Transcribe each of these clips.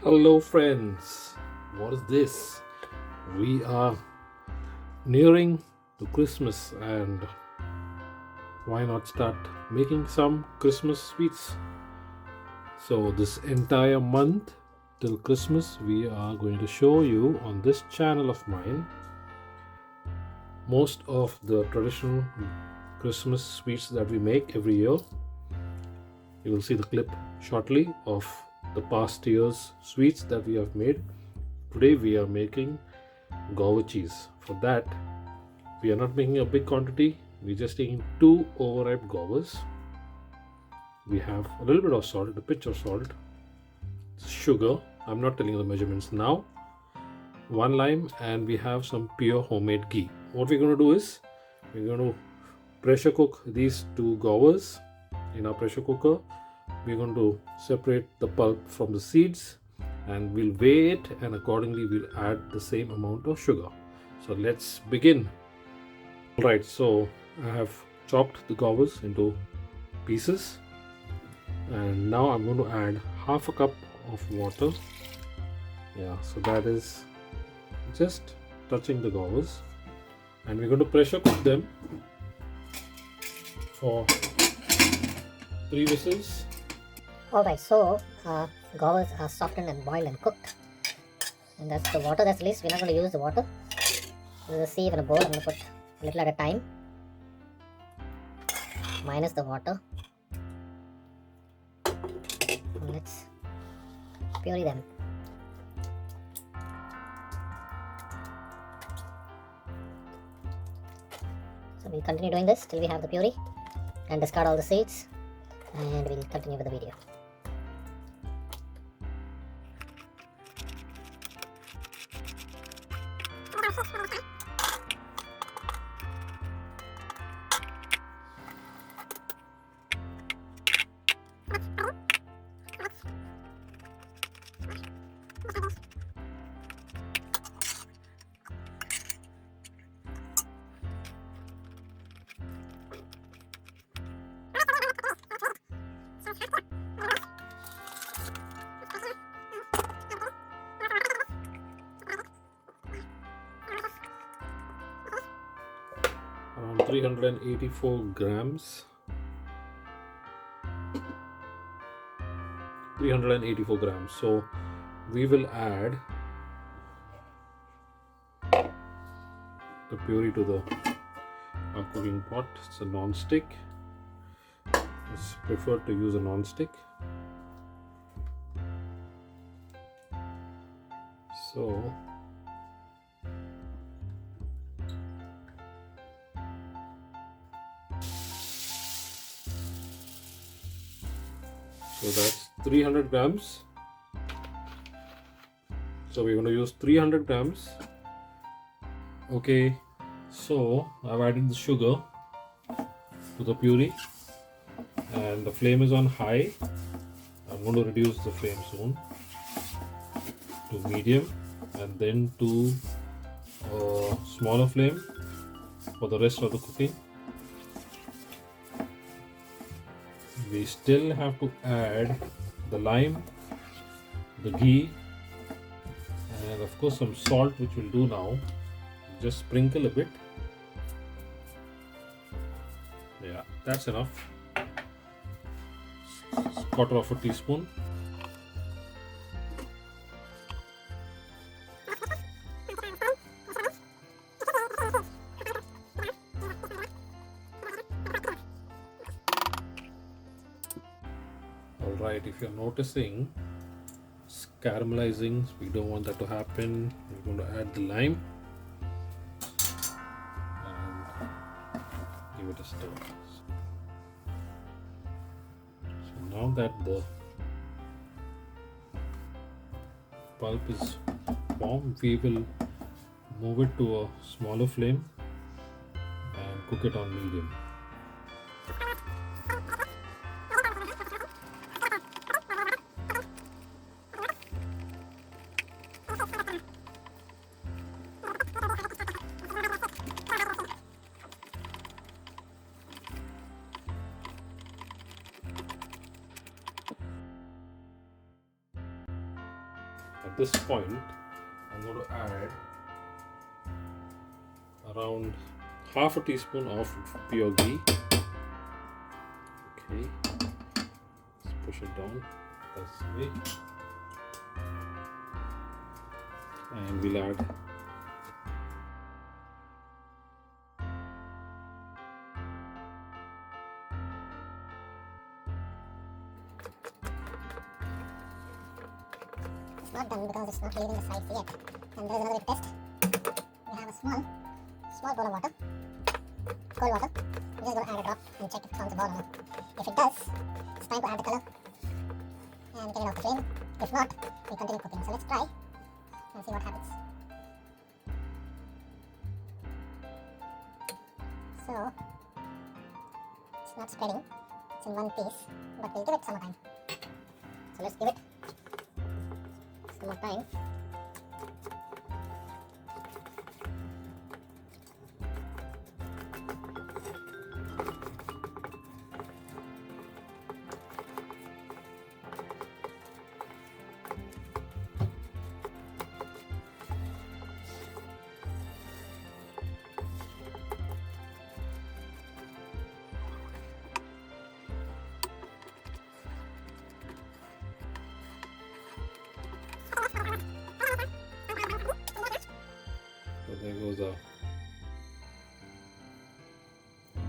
Hello friends, what is this? We are nearing to Christmas and why not start making some Christmas sweets? So this entire month till Christmas we are going to show you on this channel of mine most of the traditional Christmas sweets that we make every year. You will see the clip shortly of the past year's sweets that we have made. Today we are making Gauva cheese. For that, we are not making a big quantity. We're just taking 2 overripe Gauvas. We have a little bit of salt, a pinch of salt, sugar. I'm not telling you the measurements now. 1 lime, and we have some pure homemade ghee. What we're going to do is we're going to pressure cook these 2 Gauvas in our pressure cooker. We're going to separate the pulp from the seeds and we'll weigh it, and accordingly we'll add the same amount of sugar. So let's begin. Alright, so I have chopped the Gauvas into pieces and now I'm going to add half a cup of water. Yeah, so that is just touching the Gauvas, and we're going to pressure cook them for 3 whistles. Alright, so gauvas are softened and boiled and cooked, and that's the water that's released. We're not going to use the water. This is a sieve in a bowl. I'm going to put a little at a time, minus the water. And let's puree them. So we'll continue doing this till we have the puree and discard all the seeds, and we'll continue with the video. Around 384 grams. 384 grams. So we will add the puree to the cooking pot. It's a non-stick. It's preferred to use a non-stick. So that's 300 grams. So we're going to use 300 grams. Okay, so I've added the sugar to the puree and the flame is on high. I'm going to reduce the flame soon to medium and then to a smaller flame for the rest of the cooking. We still have to add the lime, the ghee, and of course some salt, which we'll do now. Just sprinkle a bit. Yeah, that's enough. Quarter of a teaspoon. Alright, if you're noticing it's caramelizing, we don't want that to happen. We're going to add the lime and give it a stir. So now that the pulp is formed, we will move it to a smaller flame and cook it on medium. at this point, I'm going to add around half a teaspoon of pure ghee. Okay, let's push it down. That's the way. And we'll add it's not done because it's not leaving the sides yet. And there's another test. We have a small bowl of water, cold water. We're just going to add a drop and check if it forms a ball or not. If it does, it's time to add the color and get it off the flame. If not, we continue cooking. So let's try and see what happens. So it's not spreading, it's in one piece, but we'll give it some more time. So let's give it some more time. So there goes our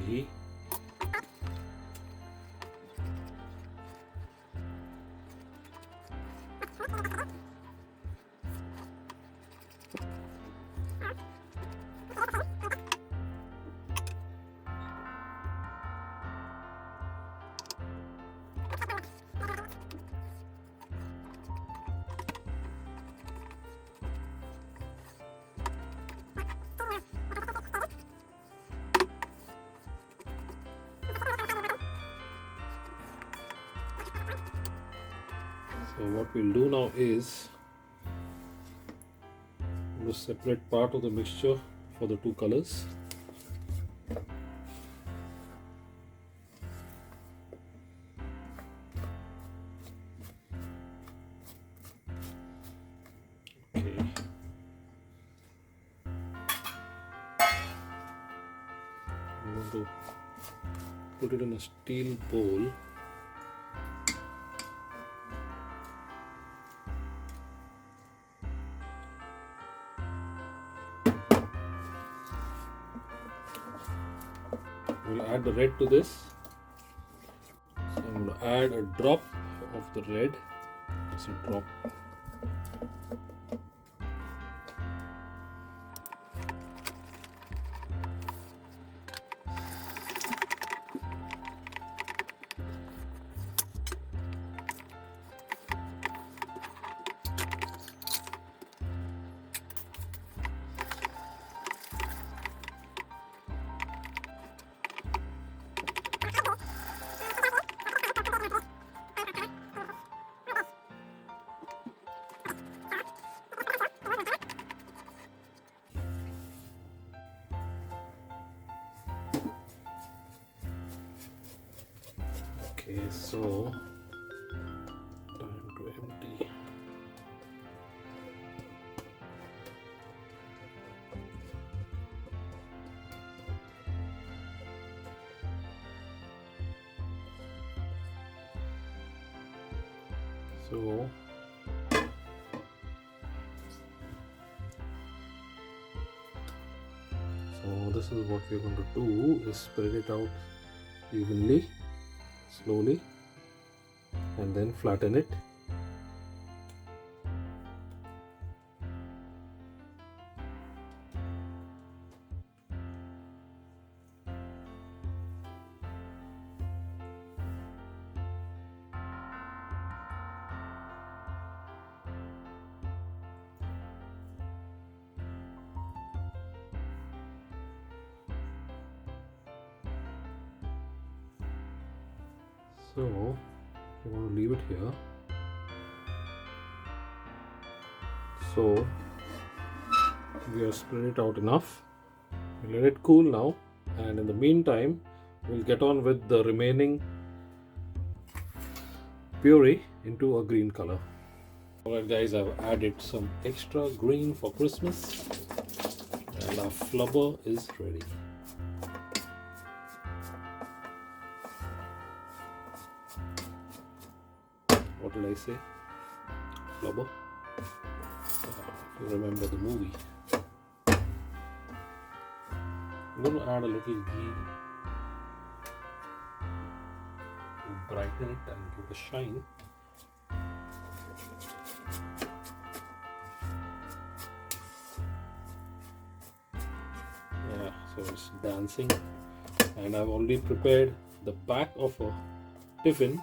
ghee. So what we'll do now is we'll separate part of the mixture for the two colors. Okay. I'm going to put it in a steel bowl. We'll add the red to this. So I'm going to add a drop of the red. Just a drop. Okay, so time to empty. So this is what we're going to do, is spread it out evenly, slowly, and then flatten it. So I'm going to leave it here. So we have spread it out enough. We'll let it cool now, and in the meantime we'll get on with the remaining puree into a green color. Alright guys, I've added some extra green for Christmas and our flubber is ready. What did I say? Flubber? If you remember the movie. I'm going to add a little ghee to brighten it and give it a shine. Yeah, so it's dancing, and I've already prepared the back of a tiffin.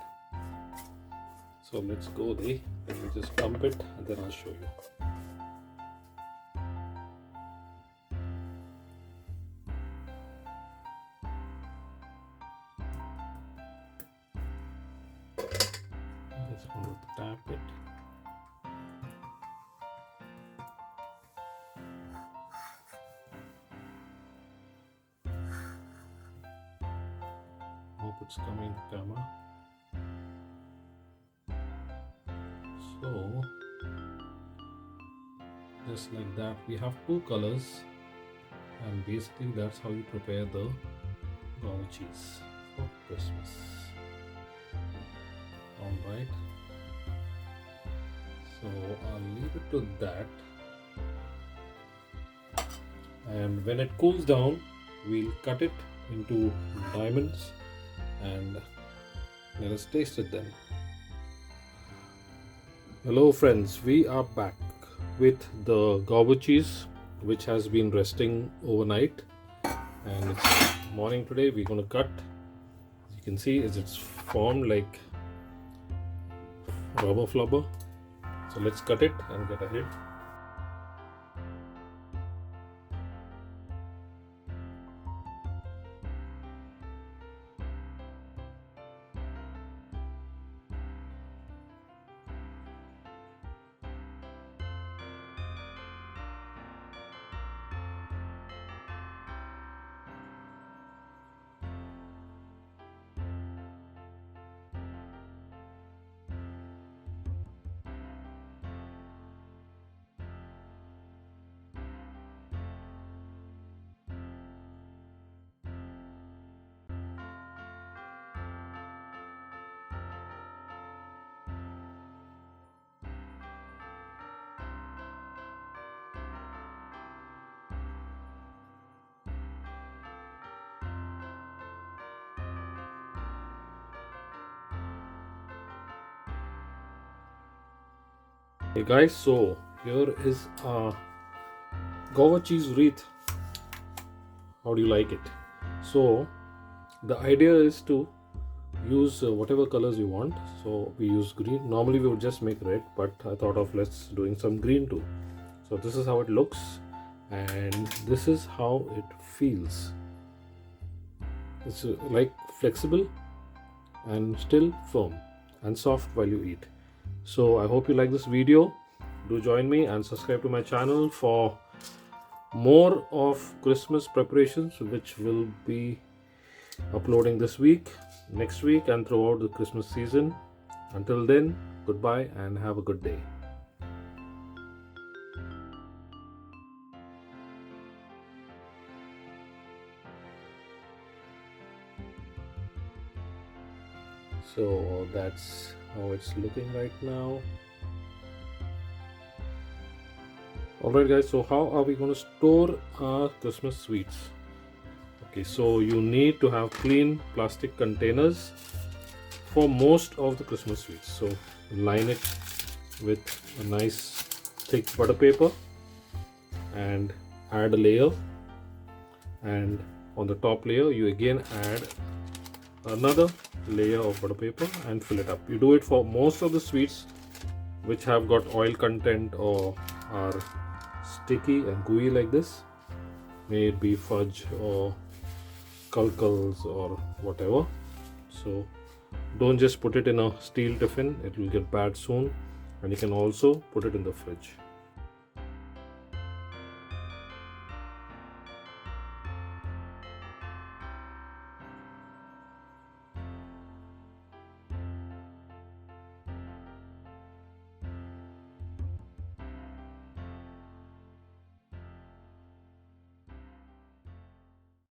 So let's go there. Let me just pump it and then I'll show you. Just going to tap it. Hope it's coming in the camera. So just like that, we have two colors, and basically that's how you prepare the Gauva cheese for Christmas. Alright, so I'll leave it to that, and when it cools down we'll cut it into diamonds and let us taste it then. Hello friends, we are back with the Gauva cheese which has been resting overnight, and it's morning today. We're going to cut. As you can see, it's formed like rubber flubber. So let's cut it and get ahead. Hey guys, so here is a Gauva cheese wreath. How do you like it? So the idea is to use whatever colors you want. So we use green. Normally we would just make red, but I thought of let's doing some green too. So this is how it looks, and this is how it feels. It's like flexible and still firm and soft while you eat. So I hope you like this video. Do join me and subscribe to my channel for more of Christmas preparations, which will be uploading this week, next week, and throughout the Christmas season. Until then, goodbye and have a good day. So that's how it's looking right now. Alright guys, so how are we going to store our Christmas sweets? Okay, so you need to have clean plastic containers for most of the Christmas sweets. So line it with a nice thick butter paper and add a layer, and on the top layer you again add another layer of butter paper and fill it up. You do it for most of the sweets which have got oil content or are sticky and gooey like this, may it be fudge or kulkals or whatever. So don't just put it in a steel tiffin, it will get bad soon, and you can also put it in the fridge.